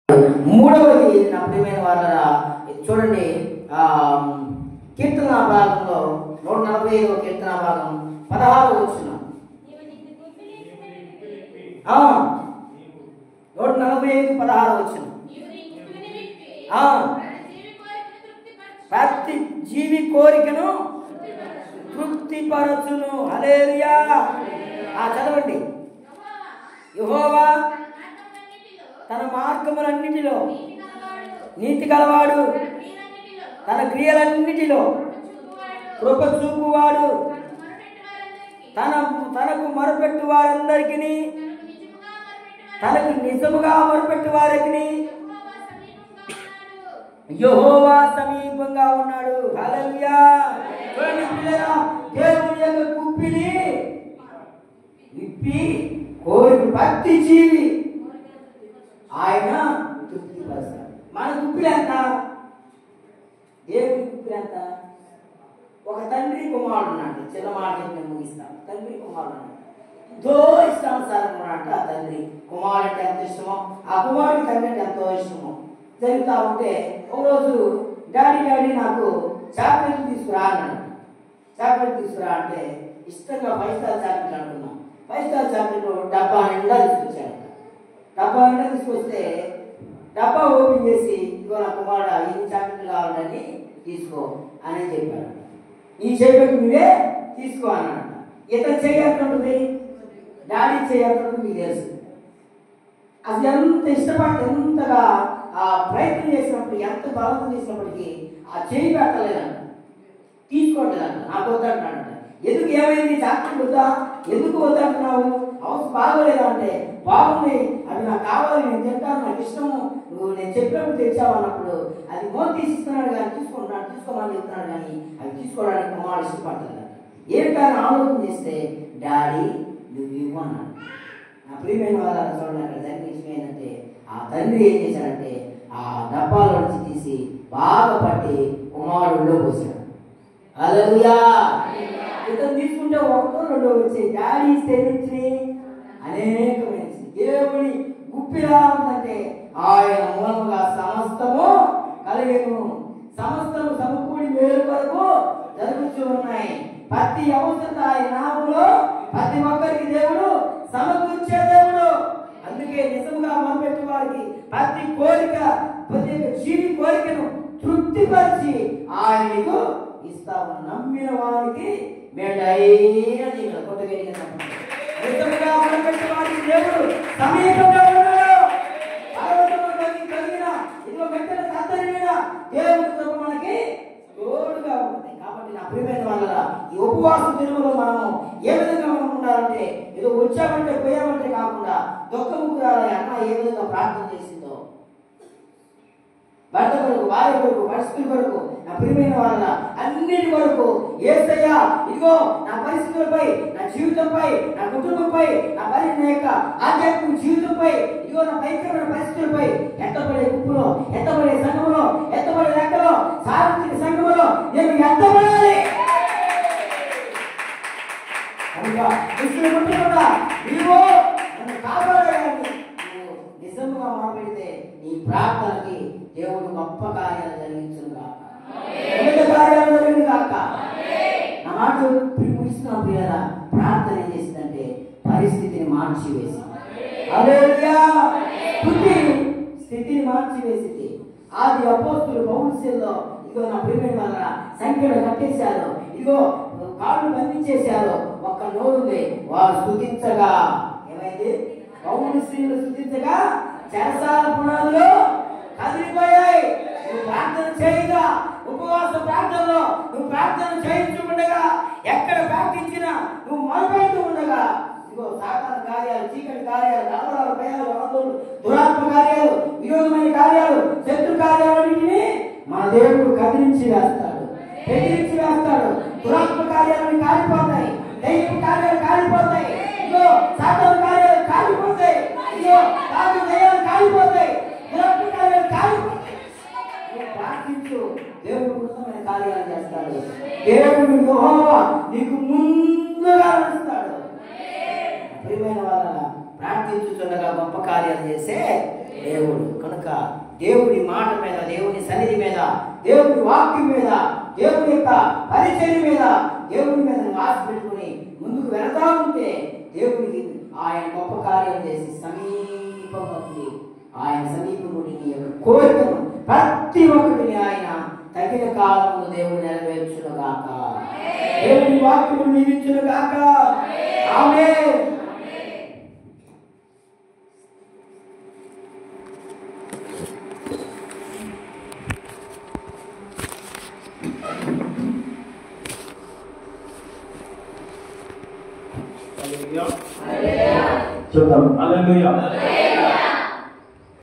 మూడవది నా ప్రియమైన వాళ్ళ చూడండి, కీర్తన భాగంలో 145వ కీర్తన భాగం 16వ వచనం. 145:16 వచనం. ప్రతి జీవి కోరికను తృప్తిపరచును. హల్లెలూయా. చదవండి. యెహోవా తన మార్గములన్నిటిలో నీతి గలవాడు, తన క్రియలన్నిటిలో కృప చూపువాడు, తనకు మొరపెట్టు వారందరికీ, తనకు నిజముగా మొరపెట్టు వారికి యెహోవా సమీపంగా ఉన్నాడు. హల్లెలూయా. దేవుని యొక్క గుప్పిని విప్పి కోరిక ప్రతి జీవి ఆయన తృప్తిపరుస్తాడు. మన గుప్పిలు ఎంత? దేవుని గుప్పిలు ఎంత? ఒక తండ్రి కుమారుడు ఉన్నాడు. చిన్న మాట నేను ముగిస్తాను. తండ్రి కుమారుడు ఉన్నాడు. ఎంతో ఇష్టానుసారం ఉన్నాడు. ఆ తండ్రి కుమారుడు అంటే ఎంత ఇష్టమో, ఆ కుమారుడికి తండ్రి అంటే ఎంతో ఇష్టమో జరుగుతూ ఉంటే ఒకరోజు డాడీ నాకు చాక్లెట్ తీసుకురా అన్నాడు. చాక్లెట్ తీసుకురా అంటే ఇష్టంగా 5 స్టార్ చాక్లెట్ అనుకున్నాం. 5 స్టార్ చాక్లెట్ డబ్బా నిండా తీసుకొచ్చాడు. డబ్బా నిండా తీసుకొస్తే డబ్బా ఓపెన్ చేసి, ఇదిగో నా కుమారుడు ఎన్ని చాక్లెట్లు కావాలని తీసుకో అని చెప్పాడు. ఈ చేయబట్టి నువ్వే తీసుకో అన్నాడు. ఇతను చేయాలంటుంది, డాడీ చేయాలంటుంది మీకు తెలుసు. అది ఎంత ఇష్టపడి ఎంతగా ప్రయత్నం చేసినప్పుడు, ఎంత బలవంతం చేసినప్పటికీ ఆ చేయి పెట్టలేదంట, తీసుకోవట్లేదంట. నాకు వద్దంటున్నాడంట. ఎందుకు ఏమైంది? చాక్లెట్ వద్దా? ఎందుకు వద్దంటున్నావు? అవసరం బాగోలేదా అంటే, బాగుంది, అవి నాకు కావాలి, నేను తింటాను, నాకు ఇష్టము, నువ్వు నేను చెప్పినప్పుడు తెచ్చావు అన్నప్పుడు అది మోన్ తీసిస్తున్నాడు కానీ తీసుకోమని చెప్తున్నాడు కానీ అవి తీసుకోవడానికి కుమారుడు ఇష్టపడతాడు. ఏం కానీ ఆలోచన చేస్తే డాడీ నువ్వు ఇవ్వన్నాడు. నా ప్రియమైన వాళ్ళ చూడండి, అక్కడ జరిగిన విషయం ఏంటంటే ఆ తండ్రి ఏం చేశాడంటే ఆ డబ్బాలో నుంచి తీసి బాగా పట్టి కుమారుడిలో పోసాడు. హల్లెలూయా. ఇతను తీసుకుంటే ఒకటో రెండో వచ్చాయి. డాడీ ఇస్తే అనేకమైన దేవుని గుప్పిలా ఉందంటే ఆయన మూలముగా సమస్తము కలిగెను. సమస్తము సమకూడి మేలు కొరకు జరుగుతూ ఉన్నాయి. ప్రతి అవసరత ఆయన నామములో ప్రతి ఒక్కరికి దేవుడు సమకూర్చే దేవుడు. అందుకే నిజంగా మొదలుపెట్టి వారికి ప్రతి కోరిక, ప్రతి జీవి కోరికను తృప్తిపరిచి ఆయనకు ఇస్తాము. నమ్మిన వారికి మేడైన దీవెన. కొట్టగలిగిన నిజంగా మొదలుపెట్టి వారికి దేవుడు సమీపంగా ఉన్నాడు. కలిగిన ఇదిగో వెంటనే సత్తరిన దేవుడి కృప మనకి తోడుగా ఉంటుంది. కాబట్టి నా ప్రియమైన వాళ్ళ ఈ ఉపవాస దినములో మనము ఏ విధంగా మనం ఉండాలంటే, ఏదో వచ్చామంటే పోయామంటే కాకుండా దుఃఖముకు రాలే అన్న ఏ విధంగా ప్రార్థన చేసిందో, భర్త కొరకు, భార్య కొరకు, పరిస్థితుల కొరకు, నా ప్రియమైన వాళ్ళ అన్నిటి కొరకు యేసయ్యా ఇదిగో నా పరిస్థితులపై, నా జీవితంపై, నా కుటుంబంపై, నా యొక్క ఆధ్యాత్మిక జీవితంపై, ఇదిగో నా భయంకరమైన పరిస్థితులపై, ఎత్తబడే గుంపులో, ఎత్తబడే సంఘములో, ఎత్తబడే లెక్కలో, సార్వత్రిక సంఘములో నేను ఎత్తబడాలి. ఇదిగో నన్ను కాపాడాలని నిజంగా మాట్లాడితే నీ ప్రార్థనకి దేవుడు గొప్ప కార్యాలు జరిగించుగాక. కార్యాలు జరిగిందిగాక. నా మాట ముగిస్తున్నా ప్రియులారా. ప్రార్థన ఏం చేసిందంటే పరిస్థితిని మార్చివేసి, హల్లెలూయా, స్థితిని మార్చివేసింది. ఆది అపోస్తులు పౌలులో ఇదిగో నా ప్రియమైన వాళ్ళ సంఖ్యలు కట్టేశారు, ఇదిగో కాళ్ళు బంధించేశారు. ఒక్క నోరుంది, వారు స్తుతించగా ఏమైంది? పౌలు స్త్రీలు స్తుతించగా చెరసాల పునాదులు కదిలిపోయాయి. నువ్వు ప్రార్థన చేయగా, ఉపవాస ప్రార్థనలో నువ్వు ప్రార్థన చేయించుకుండగా, ఎక్కడ ప్రార్థించినా నువ్వు మొదలుపెడుతూ ఉండగా, ఇదిగో సాతాను కార్యాలు, చీకటి కార్యాలు, కలవరాలు, భయాలు, ఆందోళనలు, దురాత్మ కార్యాలు, విరోధమైన కార్యాలు, శత్రు కార్యాలన్నింటినీ మన దేవుడు కదిలించి వేస్తాడు, బెదిరించి వేస్తాడు. దురాత్మ కార్యాలన్నీ కాలిపోతాయి, దైవ కార్యాలు కాలిపోతాయి, ఇదిగో సాతాను కార్యాలు కాలిపోతాయి, ఇదిగో కాదు దయ్యాలు కాలిపోతాయి, దురాత్మ కార్యాలు కాలిపోతాయి. ప్రార్థించు, దేవుడు ఉన్నతమైన కార్యాలు చేస్తాడు. దేవుడు యెహోవా నీకు ముందుగా నడుస్తాడు. ప్రియమైన వాళ్ళ ప్రార్థించుచుండగా గొప్ప కార్యాలు చేసే దేవుడు. కనుక దేవుడి మాట మీద, దేవుని సన్నిధి మీద, దేవుడి వాక్యం మీద, దేవుని యొక్క పరిచయం మీద, దేవుని మీద నువ్వు ఆశ పెట్టుకుని ముందుకు వెళతా ఉంటే దేవుడికి ఆయన గొప్ప కార్యం చేసి సమీపంగా ఉంది. ఆయన సమీపముడి నీ యొక్క కోరికను ప్రతి ఒక్కటిని ఆయన తగిన కాలంలో దేవుడు నెరవేర్చును గాక. దేవుని వాక్యము నిలిచును గాక. ఆమేన్. చూద్దాం. హల్లెలూయా.